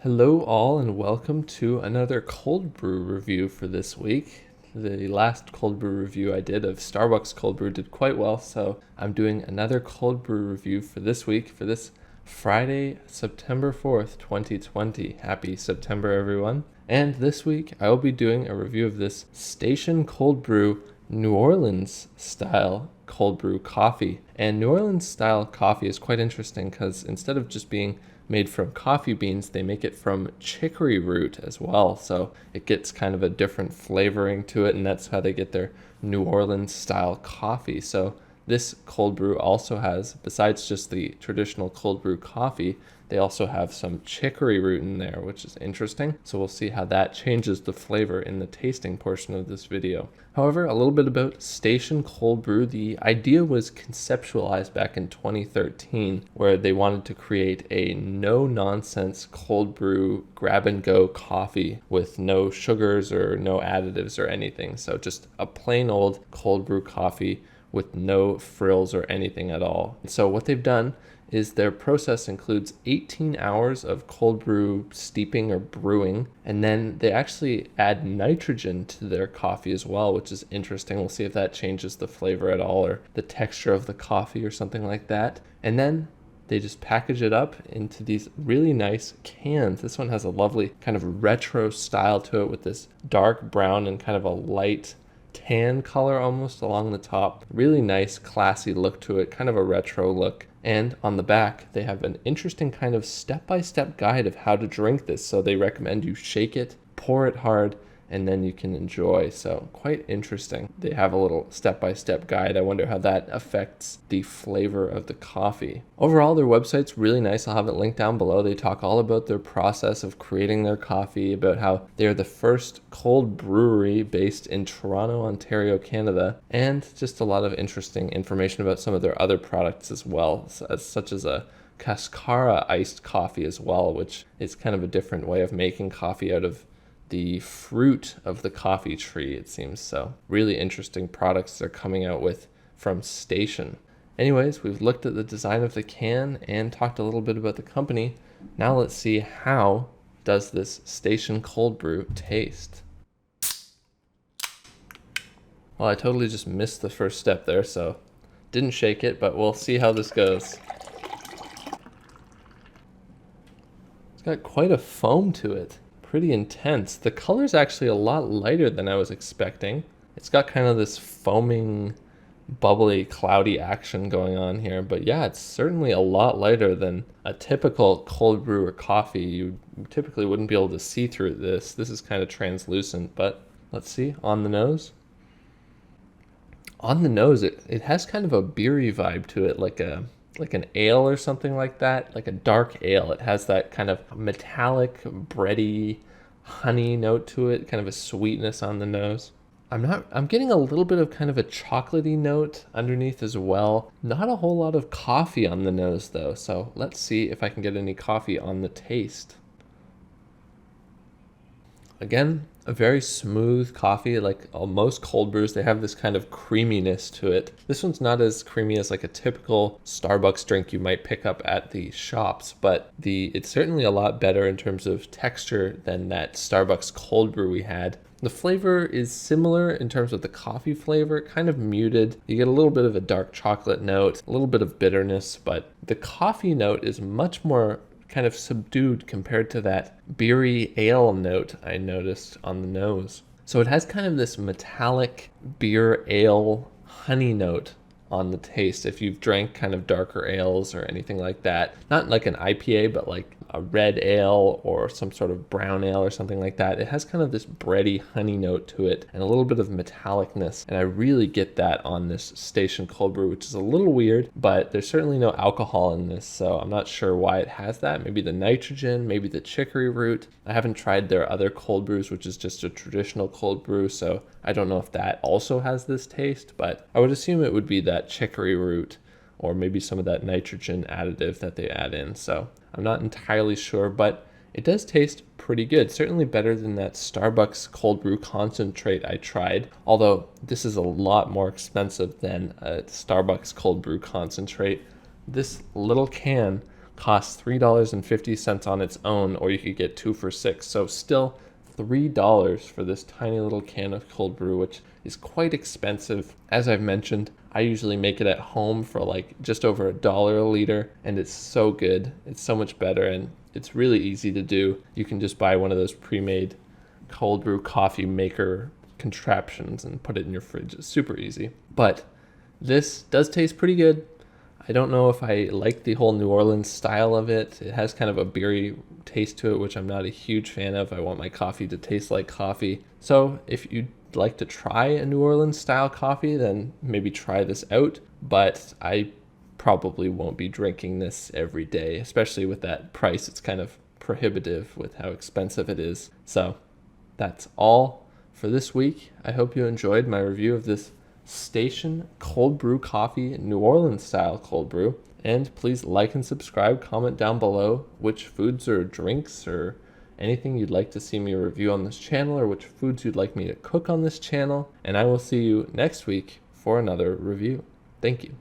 Hello all and welcome to another cold brew review for this week. The last cold brew review I did of Starbucks cold brew did quite well, so I'm doing another cold brew review for this week, for this Friday, September 4th, 2020. Happy September, everyone. And this week I will be doing a review of this Station Cold Brew New Orleans style cold brew coffee. And New Orleans style coffee is quite interesting because instead of just being made from coffee beans, they make it from chicory root as well. So it gets kind of a different flavoring to it, and that's how they get their New Orleans style coffee. So this cold brew also has, besides just the traditional cold brew coffee, they also have some chicory root in there, which is interesting. So we'll see how that changes the flavor in the tasting portion of this video. However, a little bit about Station Cold Brew. The idea was conceptualized back in 2013, where they wanted to create a no-nonsense cold brew grab-and-go coffee with no sugars or no additives or anything. So just a plain old cold brew coffee with no frills or anything at all. So what they've done is their process includes 18 hours of cold brew steeping or brewing, and then they actually add nitrogen to their coffee as well, which is interesting. We'll see if that changes the flavor at all or the texture of the coffee or something like that. And then they just package it up into these really nice cans. This one has a lovely kind of retro style to it with this dark brown and kind of a light tan color almost along the top. Really nice, classy look to it, kind of a retro look. And on the back, they have an interesting kind of step-by-step guide of how to drink this. So they recommend you shake it, pour it hard, and then you can enjoy. So quite interesting. They have a little step-by-step guide. I wonder how that affects the flavor of the coffee. Overall, their website's really nice. I'll have it linked down below. They talk all about their process of creating their coffee, about how they're the first cold brewery based in Toronto, Ontario, Canada, and just a lot of interesting information about some of their other products as well, such as a Cascara iced coffee as well, which is kind of a different way of making coffee out of the fruit of the coffee tree, it seems. So really interesting products they're coming out with from Station. Anyways, we've looked at the design of the can and talked a little bit about the company. Now let's see, how does this Station cold brew taste? Well, I totally just missed the first step there, so didn't shake it, but we'll see how this goes. It's got quite a foam to it. Pretty intense. The color's actually a lot lighter than I was expecting. It's got kind of this foaming, bubbly, cloudy action going on here. But yeah, it's certainly a lot lighter than a typical cold brew or coffee. You typically wouldn't be able to see through this. This is kind of translucent, but let's see. On the nose. On the nose, it has kind of a beery vibe to it, like an ale or something like that, like a dark ale. It has that kind of metallic, bready, honey note to it, kind of a sweetness on the nose. I'm getting a little bit of kind of a chocolatey note underneath as well. Not a whole lot of coffee on the nose though, so let's see if I can get any coffee on the taste. Again, a very smooth coffee. Like most cold brews, they have this kind of creaminess to it. This one's not as creamy as like a typical Starbucks drink you might pick up at the shops, but it's certainly a lot better in terms of texture than that Starbucks cold brew we had. The flavor is similar in terms of the coffee flavor, kind of muted. You get a little bit of a dark chocolate note, a little bit of bitterness, but the coffee note is much more kind of subdued compared to that beery ale note I noticed on the nose. So it has kind of this metallic beer ale honey note on the taste. If you've drank kind of darker ales or anything like that, not like an IPA, but like a red ale or some sort of brown ale or something like that, it has kind of this bready honey note to it and a little bit of metallicness. And I really get that on this Station cold brew, which is a little weird, but there's certainly no alcohol in this, so I'm not sure why it has that. Maybe the nitrogen, maybe the chicory root. I haven't tried their other cold brews, which is just a traditional cold brew, so I don't know if that also has this taste, but I would assume it would be that chicory root or maybe some of that nitrogen additive that they add in. So I'm not entirely sure, but it does taste pretty good. Certainly better than that Starbucks cold brew concentrate I tried, although this is a lot more expensive than a Starbucks cold brew concentrate. This little can costs $3.50 on its own, or you could get 2 for $6. So still $3 for this tiny little can of cold brew, which is quite expensive. As I've mentioned, I usually make it at home for like just over $1 a liter, and it's so good. It's so much better, and it's really easy to do. You can just buy one of those pre-made cold brew coffee maker contraptions and put it in your fridge. It's super easy. But this does taste pretty good. I don't know if I like the whole New Orleans style of it. It has kind of a beery taste to it, which I'm not a huge fan of. I want my coffee to taste like coffee. So if you'd like to try a New Orleans style coffee, then maybe try this out. But I probably won't be drinking this every day, especially with that price. It's kind of prohibitive with how expensive it is. So that's all for this week. I hope you enjoyed my review of this Station Cold Brew Coffee, New Orleans style cold brew. And please like and subscribe, comment down below which foods or drinks or anything you'd like to see me review on this channel, or which foods you'd like me to cook on this channel. And I will see you next week for another review. Thank you.